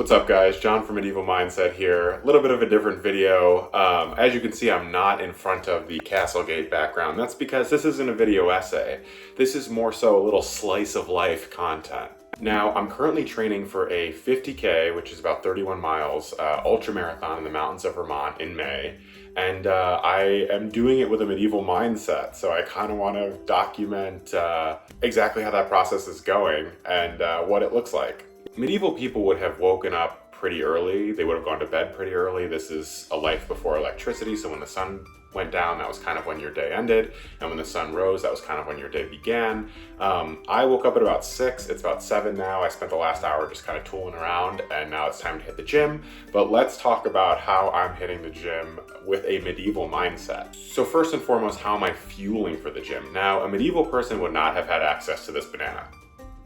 What's up guys, John from Medieval Mindset here. A little bit of a different video. As you can see, I'm not in front of the Castlegate background. That's because this isn't a video essay. This is more so a little slice of life content. Now, I'm currently training for a 50K, which is about 31 miles, Ultramarathon in the mountains of Vermont in May. And I am doing it with a medieval mindset. So I kind of want to document exactly how that process is going and what it looks like. Medieval people would have woken up pretty early. They would have gone to bed pretty early. This is a life before electricity. So when the sun went down, that was kind of when your day ended. And when the sun rose, that was kind of when your day began. I woke up at about 6. It's about 7 now. I spent the last hour just kind of tooling around, and now it's time to hit the gym. But let's talk about how I'm hitting the gym with a medieval mindset. So first and foremost, how am I fueling for the gym? Now, a medieval person would not have had access to this banana.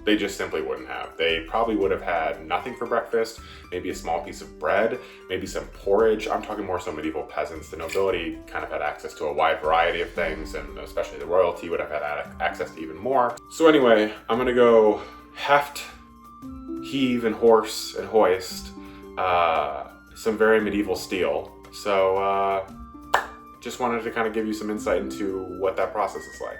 They just simply wouldn't have. They probably would have had nothing for breakfast, maybe a small piece of bread, maybe some porridge. I'm talking more so medieval peasants. The nobility kind of had access to a wide variety of things, and especially the royalty would have had access to even more. So anyway, I'm gonna go heft, heave, and horse, and hoist some very medieval steel. So just wanted to kind of give you some insight into what that process is like.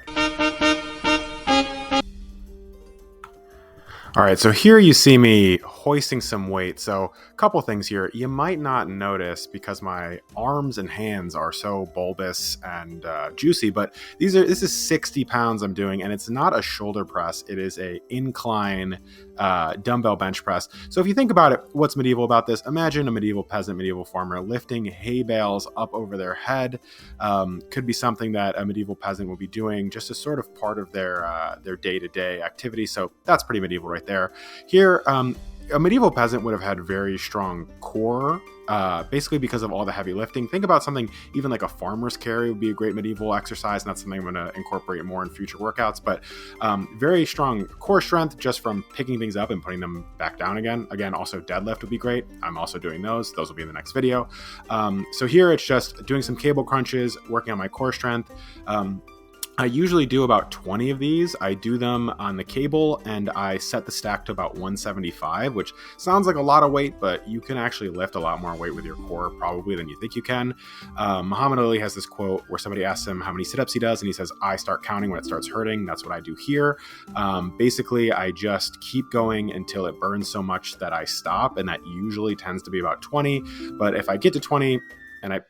All right, so here you see me hoisting some weight. So a couple things here. You might not notice because my arms and hands are so bulbous and juicy, but this is 60 pounds I'm doing, and it's not a shoulder press. It is a incline dumbbell bench press. So if you think about it, what's medieval about this? Imagine a medieval peasant, medieval farmer lifting hay bales up over their head. Could be something that a medieval peasant will be doing just as sort of part of their day-to-day activity. So that's pretty medieval right there. Here, a medieval peasant would have had very strong core, basically because of all the heavy lifting. Think about something even like a farmer's carry would be a great medieval exercise, and that's something I'm going to incorporate more in future workouts. But very strong core strength just from picking things up and putting them back down again. Again, also deadlift would be great. I'm also doing those. Those will be in the next video. So here it's just doing some cable crunches, working on my core strength. I usually do about 20 of these. I do them on the cable, and I set the stack to about 175, which sounds like a lot of weight, but you can actually lift a lot more weight with your core probably than you think you can. Muhammad Ali has this quote where somebody asks him how many sit-ups he does, and he says, I start counting when it starts hurting. That's what I do here. Basically, I just keep going until it burns so much that I stop, and that usually tends to be about 20. But if I get to 20 and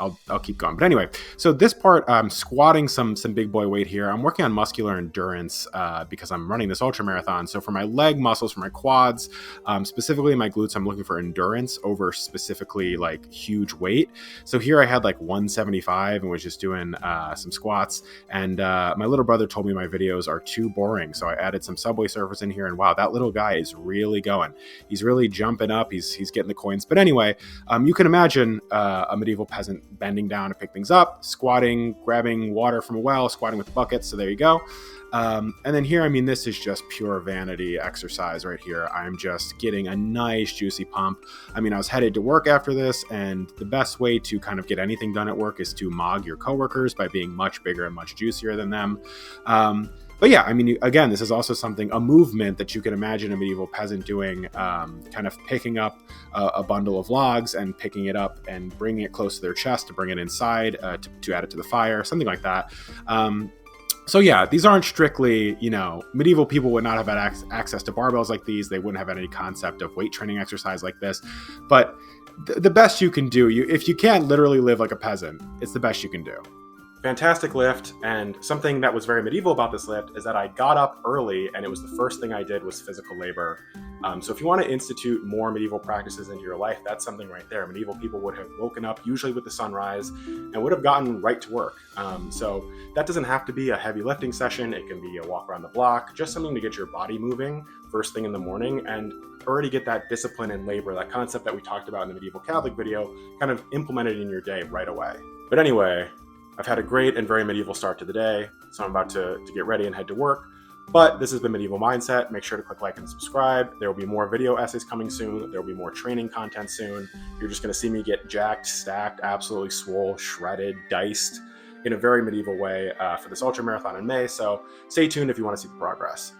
I'll keep going. But anyway, so this part, I'm squatting some big boy weight here. I'm working on muscular endurance because I'm running this ultra marathon. So for my leg muscles, for my quads, specifically my glutes, I'm looking for endurance over specifically like huge weight. So here I had like 175 and was just doing some squats. And my little brother told me my videos are too boring. So I added some Subway surfers in here, and wow, that little guy is really going. He's really jumping up. He's getting the coins. But anyway, you can imagine a medieval peasant bending down to pick things up, squatting, grabbing water from a well, squatting with the buckets. So there you go. And then here, I mean, this is just pure vanity exercise right here. I'm just getting a nice juicy pump. I mean, I was headed to work after this, and the best way to kind of get anything done at work is to mog your coworkers by being much bigger and much juicier than them. But yeah, I mean, again, this is also a movement that you can imagine a medieval peasant doing, kind of picking up a bundle of logs and picking it up and bringing it close to their chest to bring it inside to add it to the fire, something like that. So yeah, these aren't strictly, medieval people would not have had access to barbells like these. They wouldn't have had any concept of weight training exercise like this. But the best you can do, if you can't literally live like a peasant, it's the best you can do. Fantastic lift, and something that was very medieval about this lift is that I got up early, and it was the first thing I did was physical labor. So if you want to institute more medieval practices into your life, that's something right there. Medieval people would have woken up usually with the sunrise and would have gotten right to work. So that doesn't have to be a heavy lifting session. It can be a walk around the block, just something to get your body moving first thing in the morning and already get that discipline and labor, that concept that we talked about in the medieval Catholic video, kind of implemented in your day right away. But anyway, I've had a great and very medieval start to the day, so I'm about to get ready and head to work. But this has been Medieval Mindset. Make sure to click like and subscribe. There will be more video essays coming soon. There will be more training content soon. You're just going to see me get jacked, stacked, absolutely swole, shredded, diced in a very medieval way for this ultra marathon in May. So stay tuned if you want to see the progress.